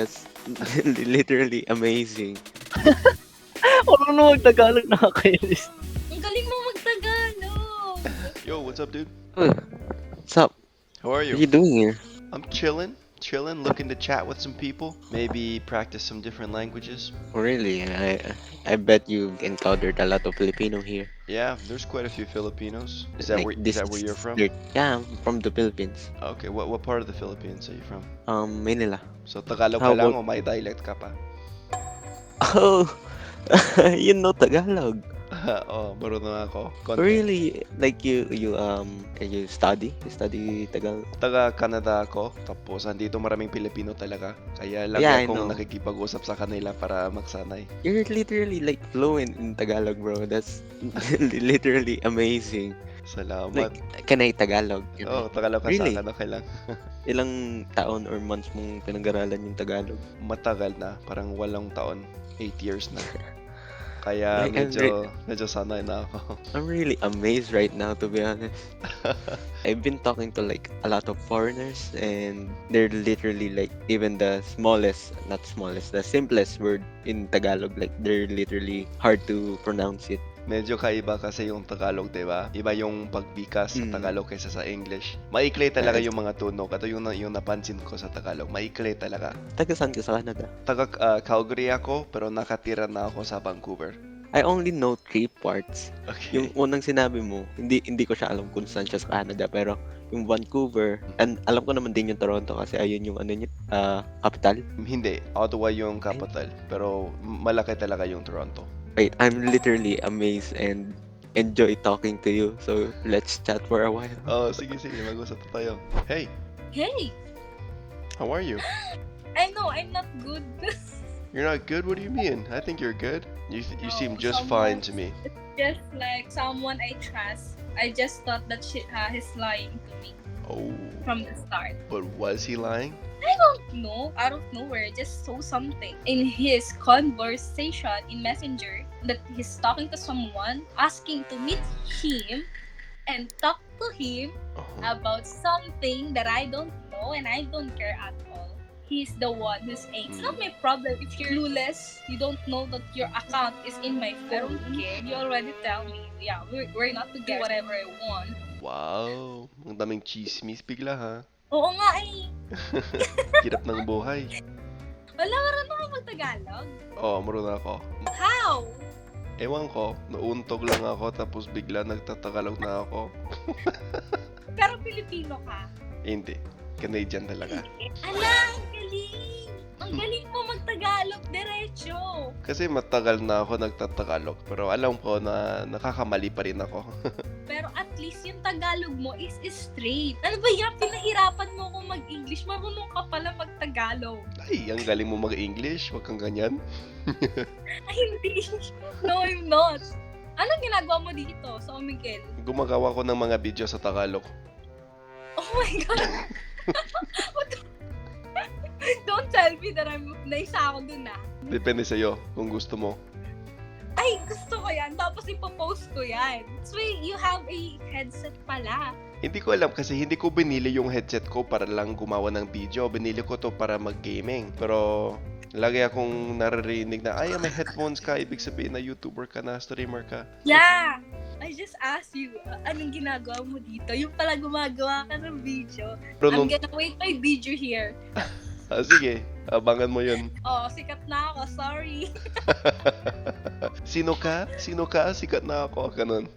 That's literally amazing. Marunong na mag-Tagalog, nakakainis. Ang galing mo mag-Tagalog. Yo, what's up, dude? What's up? How are What are you? you doing here? I'm chilling, looking to chat with some people. Maybe practice some different languages. Oh, really? I bet you've encountered a lot of Filipino here. Yeah, there's quite a few Filipinos. Is that Like where you're from? Yeah, I'm from the Philippines. Okay, what part of the Philippines are you from? Manila. So Tagalog How ka lang about- o may dialect ka pa? Oh, you know Tagalog. Oh, marunong ako. Konti. Really? Like you study? You study Tagalog? Taga Canada ako, tapos andito maraming Pilipino talaga. Kaya lagi Yeah, I akong know. nakikipag-usap sa kanila para magsanay. You're literally like fluent in Tagalog, bro. That's literally amazing. Salamat. Like, can I Tagalog? Oh, Tagalog ka Really? sa akin, okay lang. Ilang taon or months mong pinag-aralan yung Tagalog? Matagal na, parang 8 taon, 8 years na. Kaya Like, I'm medyo sanay na ako. I'm really amazed right now, to be honest. I've been talking to like a lot of foreigners, and they're literally like even the not smallest, the simplest word in Tagalog, like they're literally hard to pronounce it. Medyo kaiba kasi yung Tagalog, di ba? Iba yung pagbikas sa Mm. Tagalog kaysa sa English. Maikli talaga Yes. yung mga tunog. Ito yung napansin ko sa Tagalog. Maikli talaga. Taga saan ka sa Canada? Taga Calgary ako, pero nakatira na ako sa Vancouver. I only know 3 parts. Okay. Yung unang sinabi mo, hindi ko siya alam kung saan siya sa Canada, pero yung Vancouver, and alam ko naman din yung Toronto kasi ayun yung capital. Hindi. Ottawa yung capital. Pero malaki talaga yung Toronto. Wait, I'm literally amazed and enjoy talking to you. So let's chat for a while. Oh, sige. Mag-usap na tayo. Hey, Hey, how are you? I know I'm not good. You're not good? What do you mean? I think you're good. You No, seem just fine to me. Just like someone I trust. I just thought that he's lying to me Oh, from the start. but was he lying? No, out of nowhere, I just saw something in his conversation in Messenger that he's talking to someone, asking to meet him and talk to him Uh-huh. about something that I don't know and I don't care at all. He's the one who's saying, it's not my problem if you're clueless, you don't know that your account is in my phone. I don't care. You already tell me, yeah, we're not together. Do whatever I want. Wow, ang daming chismis bigla ha. Oo nga eh. Hirap ng buhay. Wala ka rin ako mag-Tagalog. Oh, marunong ako. How? Ewan ko, nauuntog lang ako tapos bigla nagtatagalog na ako. Pero Pilipino ka. Hindi, Canadian talaga. Ala, ang galing! Ang galing mo mag-Tagalog, diretso! Kasi matagal na ako nagtatagalog pero alam ko na nakakamali pa rin ako. Pero at least yung Tagalog mo is straight. Ano ba yan? Pinahirapan mo akong mag-English. Marunong ka pala mag-Tagalog. Ay, ang galing mo mag-English, wag kang ganyan. Ay, hindi. No, I'm not. Anong ginagawa mo dito sa Miguel? Gumagawa ko ng mga video sa Tagalog. Oh my God! What the- Don't tell me that naisa ako dun ah. Depende sa'yo kung gusto mo. Ay, gusto ko yan. Tapos ipopost ko yan. So, you have a headset pala. Hindi ko alam kasi hindi ko binili yung headset ko para lang gumawa ng video. Binili ko to para mag-gaming. Pero lagi akong naririnig na, ay, may headphones ka. Ibig sabihin na YouTuber ka na, streamer ka. Yeah! I just asked you, anong ginagawa mo dito? Yung pala gumagawa ka ng video. Pero I'm nung, gonna wait my video here. sige, abangan mo yun. Oh, sikat na ako. Sorry. Sino ka? Sino ka? Sikat na ako. Ganun.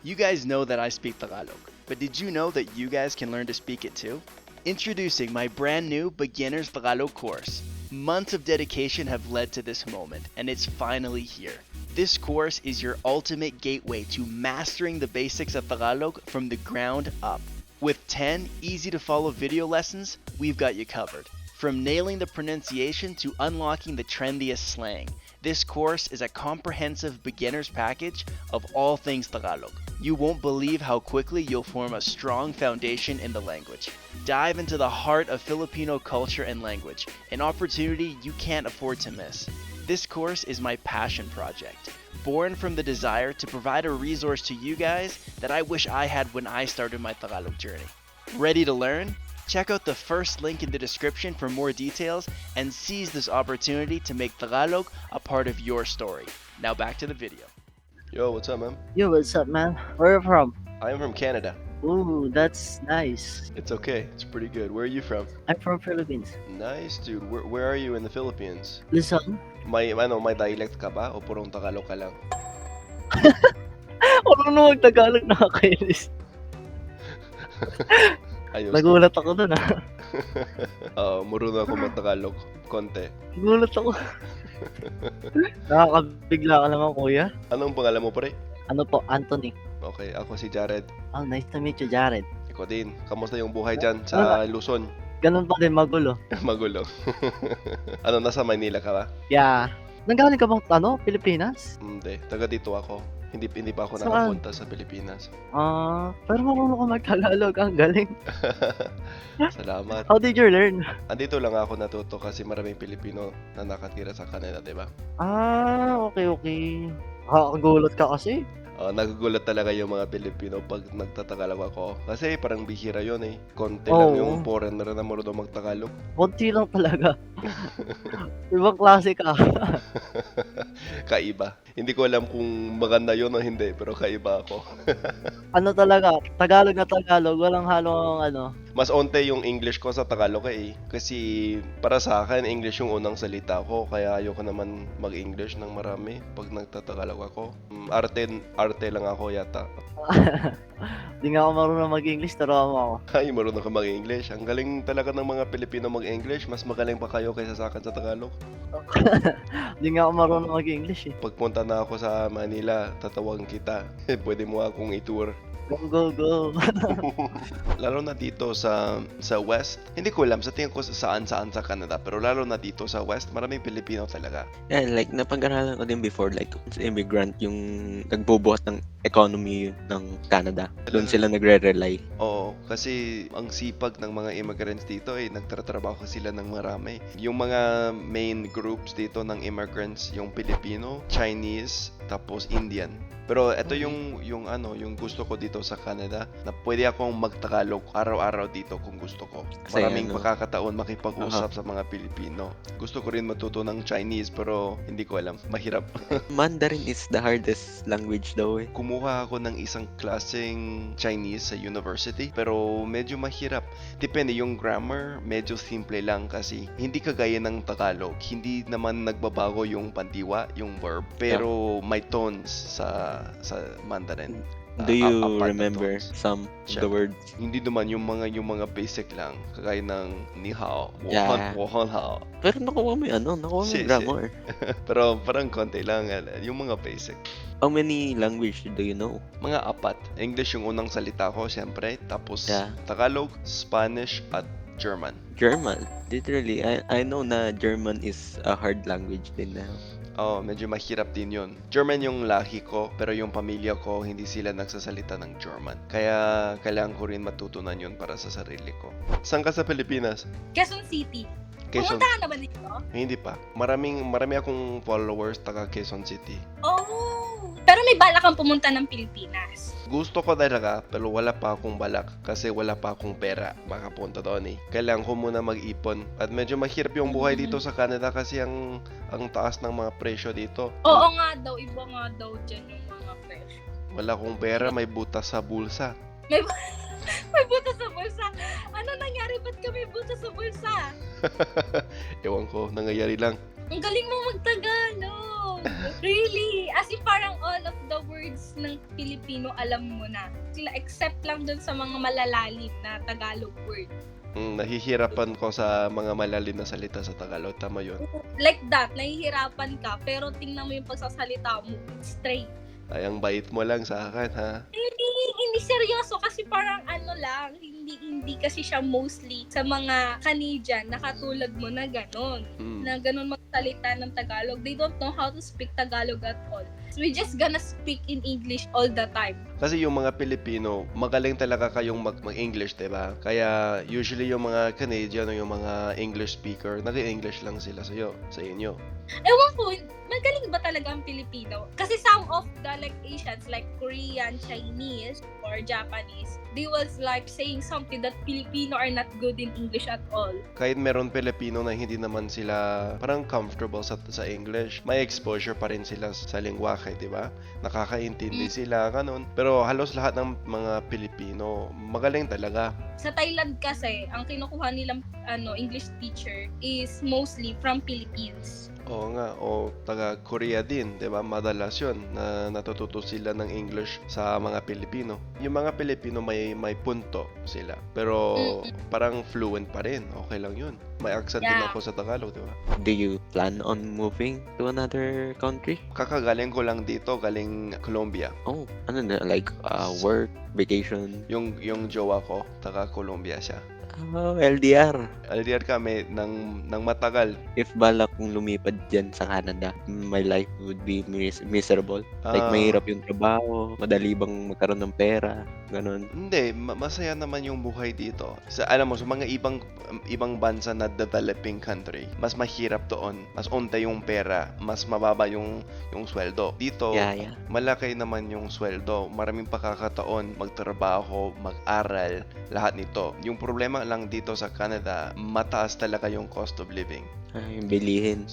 You guys know that I speak Tagalog, but did you know that you guys can learn to speak it too? Introducing my brand new Beginner's Tagalog course. Months of dedication have led to this moment, and it's finally here. This course is your ultimate gateway to mastering the basics of Tagalog from the ground up. With 10 easy-to-follow video lessons, we've got you covered. From nailing the pronunciation to unlocking the trendiest slang, this course is a comprehensive beginner's package of all things Tagalog. You won't believe how quickly you'll form a strong foundation in the language. Dive into the heart of Filipino culture and language, an opportunity you can't afford to miss. This course is my passion project, born from the desire to provide a resource to you guys that I wish I had when I started my Tagalog journey. Ready to learn? Check out the first link in the description for more details and seize this opportunity to make Tagalog a part of your story. Now back to the video. Yo, what's up, man? Yo, what's up, man? Where are you from? I'm from Canada. Ooh, that's nice. It's okay. It's pretty good. Where are you from? I'm from Philippines. Nice, dude. Where are you in the Philippines? Luzon? May dialect ka ba o purong Tagalog ka lang? Marunong mag-Tagalog, nakakainis. Ayos. Nagulat ako dun, ah. Oo, marunong ako mag-Tagalog. Konti. Nagulat ako. Nakakabigla ka naman, kuya. Anong pangalan mo, pre? Ano po, Anthony. Okay, ako si Jared. Oh, nice to meet you, Jared. Ikaw din. Kamusta yung buhay dyan sa Luzon? Ganun pa din, magulo. Magulo. Ano, nasa Maynila ka ba? Yeah. Nanggaling ka bang, Pilipinas? Hindi. Taga dito ako. Hindi pa ako Saan? nakapunta sa Pilipinas. Pero marunong ka mag-Tagalog. Ang galing. Salamat. How did you learn? Andito lang ako natuto kasi maraming Pilipino na nakatira sa Canada, di ba? Okay. Nakakagulat ka kasi. Nagugulat talaga yung mga Pilipino pag nagtatagalog ako. Kasi parang bihira yun eh. Konti lang Oo. yung foreigner na marunong magtagalog. Konti lang talaga. Ibang klase ka. Kaiba. Hindi ko alam kung maganda yun o hindi, pero kaiba ako. Ano talaga, Tagalog na Tagalog, walang halong Mas onte yung English ko sa Tagalog eh. Kasi para sa akin, English yung unang salita ko. Kaya ayoko naman mag-English ng marami pag nagtatagalog ako. Arte lang ako yata. Di nga ako marunong mag-English, taro mo ako. Ay, marunong ka mag-English. Ang galing talaga ng mga Pilipino mag-English. Mas magaling pa kayo kaysa sa akin sa Tagalog. Di nga ako marunong mag-English eh. Pagpunta na ako sa Manila, tatawagan kita. Pwede mo akong i-tour. Go. Lalo na dito sa West. Hindi ko alam, sa tingin ko saan sa Canada. Pero lalo na dito sa West, maraming Pilipino talaga. Yeah, like napag-aralan ko din before, like immigrant yung nagbubuhat ng economy ng Canada. Doon sila nagre-rely. Oo, kasi ang sipag ng mga immigrants dito ay nagtatrabaho sila ng marami. Yung mga main groups dito ng immigrants, yung Pilipino, Chinese, tapos Indian. Pero ito yung gusto ko dito sa Canada na pwede akong magtagalog araw-araw dito kung gusto ko. Kasi Maraming makakataon makipag-usap sa mga Pilipino. Gusto ko rin matuto ng Chinese pero hindi ko alam. Mahirap. Mandarin is the hardest language daw eh. Kumuha ako ng isang klaseng Chinese sa university pero medyo mahirap. Depende yung grammar, medyo simple lang kasi hindi kagaya ng Tagalog. Hindi naman nagbabago yung pandiwa, yung verb, pero may tones sa Mandarin. Do you Apat na remember tones. some of the Siyempre. words? Hindi naman yung mga basic lang, kagaya ng ni hao, Yeah. wohon hao. Pero nakuha mo yung nakuha mo Si- yung grammar. Pero parang konti lang, yung mga basic. How many language do you know? Mga apat. English yung unang salita ko, siyempre. Tapos Yeah. Tagalog, Spanish, at German. German. Literally, I know na German is a hard language din na. Medyo mahirap din yun. German yung lahi ko, pero yung pamilya ko, hindi sila nagsasalita ng German. Kaya kailangan ko rin matutunan yun para sa sarili ko. Saan ka sa Pilipinas? Quezon City. Quezon. Pumunta ka na ba dito? Hindi pa. Marami akong followers taga Quezon City. Oh! Pero may balak kang pumunta ng Pilipinas. Gusto ko talaga, pero wala pa akong balak kasi wala pa akong pera makapunta doon eh. Kailangan ko muna mag-ipon. At medyo mahirap yung buhay dito sa Canada kasi ang taas ng mga presyo dito. Oo nga daw, iba nga daw dyan yung mga presyo. Wala akong pera, may butas sa bulsa. May butas sa bulsa. Ano nangyari? Ba't ka may butas sa bulsa? Ewan ko, nangyayari lang. Ang galing mo magtagalog. Really? As in parang all of the words ng Pilipino alam mo na. Sila except lang dun sa mga malalalim na Tagalog word. Nahihirapan ko sa mga malalim na salita sa Tagalog. Tama yun. Like that, nahihirapan ka pero tingnan mo yung pagsasalita mo. Straight. Ay, ang bait mo lang sa akin, ha? Hindi seryoso kasi parang lang, hindi kasi siya mostly sa mga Canadian na katulad mo na ganon. Na ganon magsalita ng Tagalog. They don't know how to speak Tagalog at all. So we just gonna speak in English all the time. Kasi yung mga Pilipino, magaling talaga kayong mag-English, diba? Kaya usually yung mga Canadian o yung mga English speaker, nag-English lang sila sa inyo. Ewan ko, magaling ba talaga ang Pilipino? Kasi some of the like Asians, like Korean, Chinese, or Japanese, they was like saying something that Filipino are not good in English at all. Kahit meron Pilipino na hindi naman sila parang comfortable sa English, may exposure pa rin sila sa lengguwahe, di ba? Nakakaintindi sila, ganun. Pero halos lahat ng mga Pilipino, magaling talaga. Sa Thailand kasi, ang kinukuha nilang English teacher is mostly from Philippines. Oo nga, o taga Korea din, 'di ba? Madalas 'yon na natututo sila ng English sa mga Pilipino. Yung mga Pilipino may punto sila, pero parang fluent pa rin. Okay lang 'yun. May accent din Yeah. ako sa Tagalog, 'di ba? Do you plan on moving to another country? Kakagaling ko lang dito, galing Colombia. Oh, ano na, like work, vacation? Yung jowa ko, taga Colombia siya. Oh, LDR. LDR kami ng matagal. If balak kong lumipad dyan sa Canada, my life would be miserable. Like, Ah. mahirap yung trabaho, madali bang magkaroon ng pera, ganun. Hindi, masaya naman yung buhay dito. Alam mo, sa mga ibang bansa na developing country, mas mahirap doon. Mas unti yung pera, mas mababa yung sweldo. Dito, Yeah. malaki naman yung sweldo. Maraming pakakataon, magtrabaho, mag-aral, lahat nito. Yung problema lang dito sa Canada, mataas talaga yung cost of living. Yung bilihin.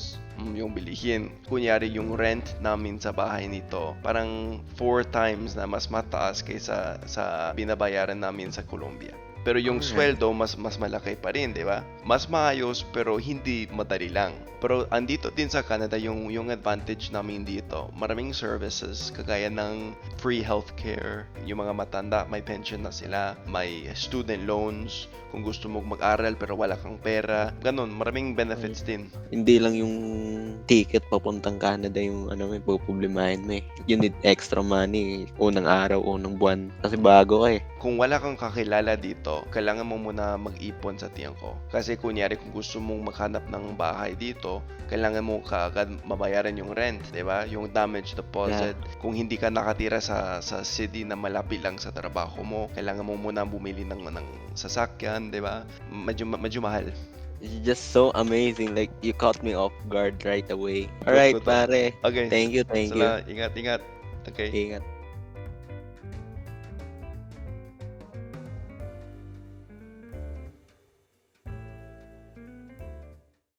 Yung bilihin. Kunyari yung rent namin sa bahay nito, parang 4 times na mas mataas kaysa sa binabayaran namin sa Colombia. Pero yung Alright. sweldo mas malaki pa rin, 'di ba? Mas maayos pero hindi madali lang. Pero andito din sa Canada yung advantage namin dito. Maraming services kagaya ng free healthcare, yung mga matanda may pension na sila, may student loans kung gusto mo mag-aral pero wala kang pera. Ganon, maraming benefits din. Hindi lang yung ticket papuntang Canada yung may puproblemahin mo eh. You need extra money, unang araw, unang buwan. Kasi bago ka eh. Kung wala kang kakilala dito, kailangan mo muna mag-ipon sa tiangko. Kasi kunyari kung gusto mong maghanap ng bahay dito, kailangan mo kaagad mabayaran yung rent, 'di ba? Yung damage deposit. Kung hindi ka nakatira sa city na malapit lang sa trabaho mo, kailangan mo muna bumili ng sasakyan, 'di ba? Medyo mahal. It's just so amazing. Like, you caught me off guard right away. Alright, Good. pare. Okay. Thank you. Ingat. Okay. Ingat.